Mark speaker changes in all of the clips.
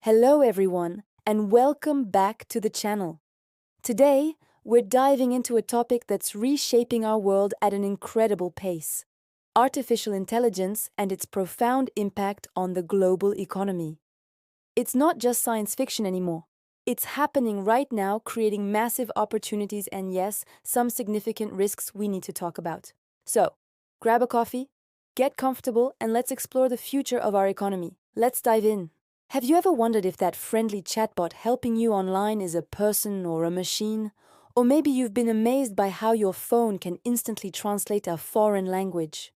Speaker 1: Hello everyone, and welcome back to the channel. Today, we're diving into a topic that's reshaping our world at an incredible pace: artificial intelligence and its profound impact on the global economy. It's not just science fiction anymore. It's happening right now, creating massive opportunities and, yes, some significant risks we need to talk about. So, grab a coffee, get comfortable, and let's explore the future of our economy. Let's dive in. Have you ever wondered if that friendly chatbot helping you online is a person or a machine? Or maybe you've been amazed by how your phone can instantly translate a foreign language.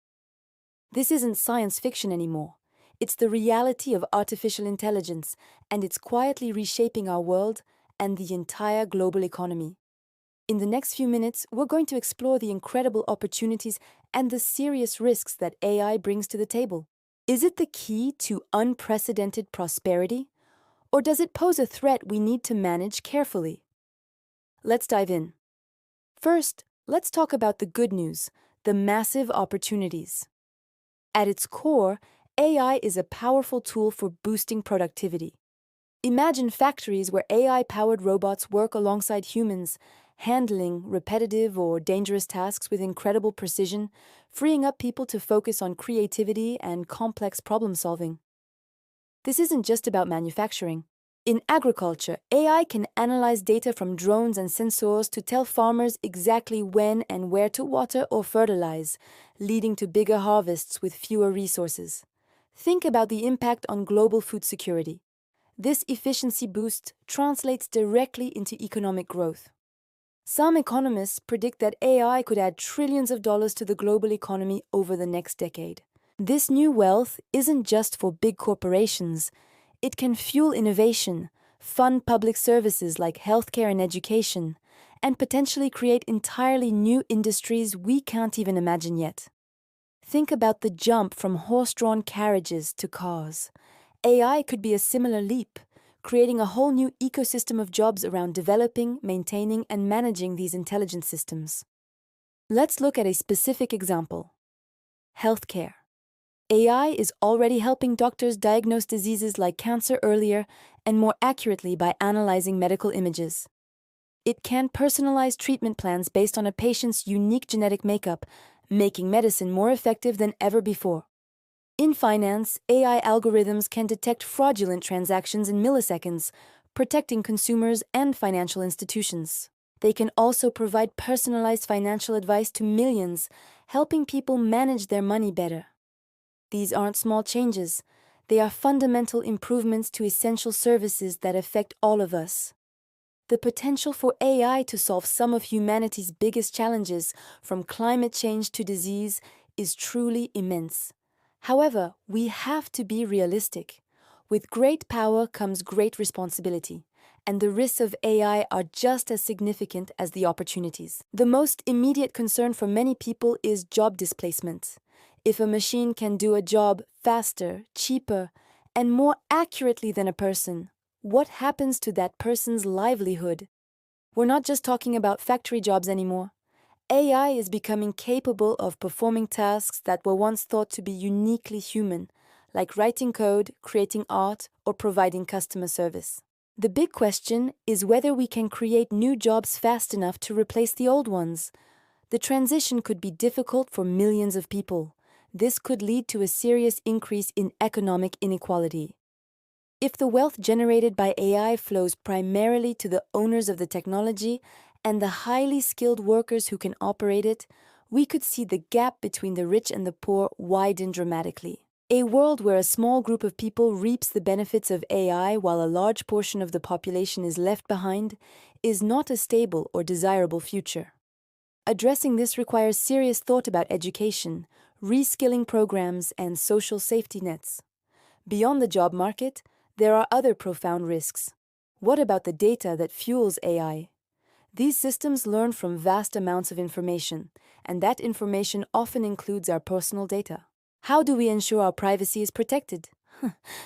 Speaker 1: This isn't science fiction anymore. It's the reality of artificial intelligence, and it's quietly reshaping our world and the entire global economy. In the next few minutes, we're going to explore the incredible opportunities and the serious risks that AI brings to the table. Is it the key to unprecedented prosperity? Or does it pose a threat we need to manage carefully? Let's dive in. First, let's talk about the good news, the massive opportunities. At its core, AI is a powerful tool for boosting productivity. Imagine factories where AI-powered robots work alongside humans, handling repetitive or dangerous tasks with incredible precision, freeing up people to focus on creativity and complex problem-solving. This isn't just about manufacturing. In agriculture, AI can analyze data from drones and sensors to tell farmers exactly when and where to water or fertilize, leading to bigger harvests with fewer resources. Think about the impact on global food security. This efficiency boost translates directly into economic growth. Some economists predict that AI could add trillions of dollars to the global economy over the next decade. This new wealth isn't just for big corporations. It can fuel innovation, fund public services like healthcare and education, and potentially create entirely new industries we can't even imagine yet. Think about the jump from horse-drawn carriages to cars. AI could be a similar leap, creating a whole new ecosystem of jobs around developing, maintaining, and managing these intelligent systems. Let's look at a specific example: healthcare. AI is already helping doctors diagnose diseases like cancer earlier and more accurately by analyzing medical images. It can personalize treatment plans based on a patient's unique genetic makeup, making medicine more effective than ever before. In finance, AI algorithms can detect fraudulent transactions in milliseconds, protecting consumers and financial institutions. They can also provide personalized financial advice to millions, helping people manage their money better. These aren't small changes. They are fundamental improvements to essential services that affect all of us. The potential for AI to solve some of humanity's biggest challenges, from climate change to disease, is truly immense. However, we have to be realistic. With great power comes great responsibility, and the risks of AI are just as significant as the opportunities. The most immediate concern for many people is job displacement. If a machine can do a job faster, cheaper, and more accurately than a person, what happens to that person's livelihood? We're not just talking about factory jobs anymore. AI is becoming capable of performing tasks that were once thought to be uniquely human, like writing code, creating art, or providing customer service. The big question is whether we can create new jobs fast enough to replace the old ones. The transition could be difficult for millions of people. This could lead to a serious increase in economic inequality. If the wealth generated by AI flows primarily to the owners of the technology and the highly skilled workers who can operate it, we could see the gap between the rich and the poor widen dramatically. A world where a small group of people reaps the benefits of AI while a large portion of the population is left behind is not a stable or desirable future. Addressing this requires serious thought about education, reskilling programs, and social safety nets. Beyond the job market, there are other profound risks. What about the data that fuels AI? These systems learn from vast amounts of information, and that information often includes our personal data. How do we ensure our privacy is protected?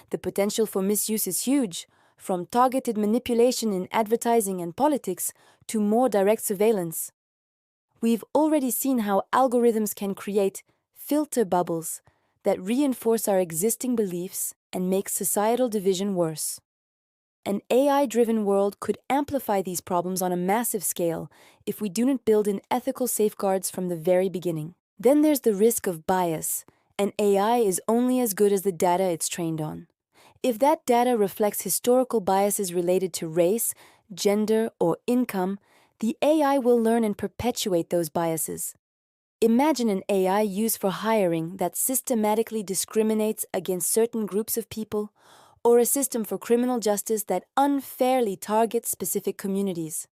Speaker 1: The potential for misuse is huge, from targeted manipulation in advertising and politics to more direct surveillance. We've already seen how algorithms can create filter bubbles that reinforce our existing beliefs and make societal division worse. An AI-driven world could amplify these problems on a massive scale if we do not build in ethical safeguards from the very beginning. Then there's the risk of bias. An AI is only as good as the data it's trained on. If that data reflects historical biases related to race, gender, or income, the AI will learn and perpetuate those biases. Imagine an AI used for hiring that systematically discriminates against certain groups of people, or a system for criminal justice that unfairly targets specific communities.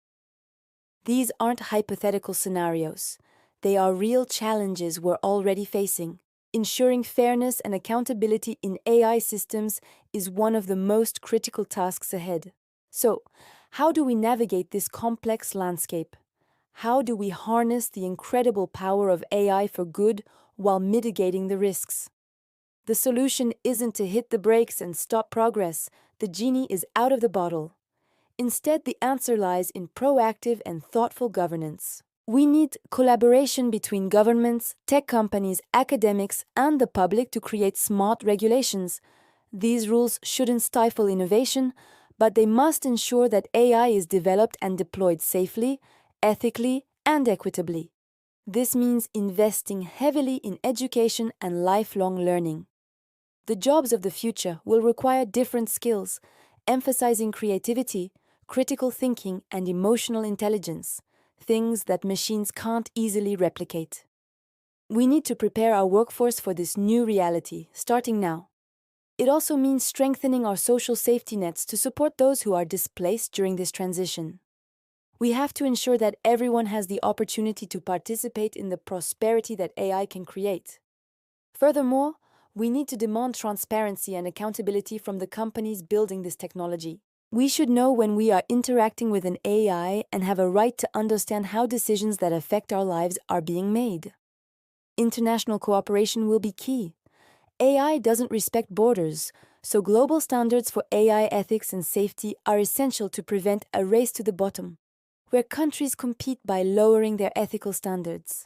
Speaker 1: These aren't hypothetical scenarios. They are real challenges we're already facing. Ensuring fairness and accountability in AI systems is one of the most critical tasks ahead. So, how do we navigate this complex landscape? How do we harness the incredible power of AI for good while mitigating the risks? The solution isn't to hit the brakes and stop progress. The genie is out of the bottle. Instead, the answer lies in proactive and thoughtful governance. We need collaboration between governments, tech companies, academics, and the public to create smart regulations. These rules shouldn't stifle innovation, but they must ensure that AI is developed and deployed safely, ethically, and equitably. This means investing heavily in education and lifelong learning. The jobs of the future will require different skills, emphasizing creativity, critical thinking, and emotional intelligence, things that machines can't easily replicate. We need to prepare our workforce for this new reality, starting now. It also means strengthening our social safety nets to support those who are displaced during this transition. We have to ensure that everyone has the opportunity to participate in the prosperity that AI can create. Furthermore, we need to demand transparency and accountability from the companies building this technology. We should know when we are interacting with an AI and have a right to understand how decisions that affect our lives are being made. International cooperation will be key. AI doesn't respect borders, so global standards for AI ethics and safety are essential to prevent a race to the bottom, where countries compete by lowering their ethical standards.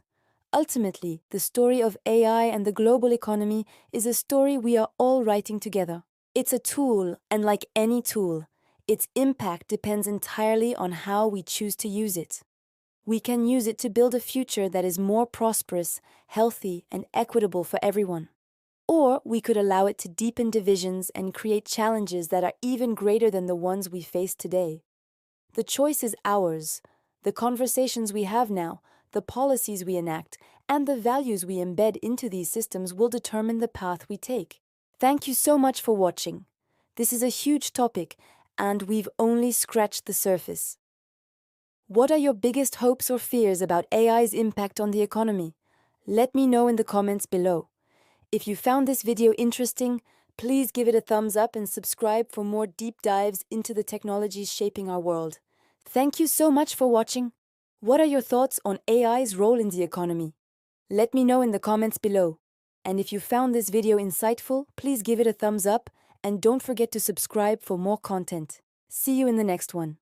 Speaker 1: Ultimately, the story of AI and the global economy is a story we are all writing together. It's a tool, and like any tool, its impact depends entirely on how we choose to use it. We can use it to build a future that is more prosperous, healthy, and equitable for everyone. Or we could allow it to deepen divisions and create challenges that are even greater than the ones we face today. The choice is ours. The conversations we have now, the policies we enact, and the values we embed into these systems will determine the path we take. Thank you so much for watching. This is a huge topic, and we've only scratched the surface. What are your biggest hopes or fears about AI's impact on the economy? Let me know in the comments below. If you found this video interesting, please give it a thumbs up and subscribe for more deep dives into the technologies shaping our world. Thank you so much for watching. What are your thoughts on AI's role in the economy? Let me know in the comments below. And if you found this video insightful, please give it a thumbs up and don't forget to subscribe for more content. See you in the next one.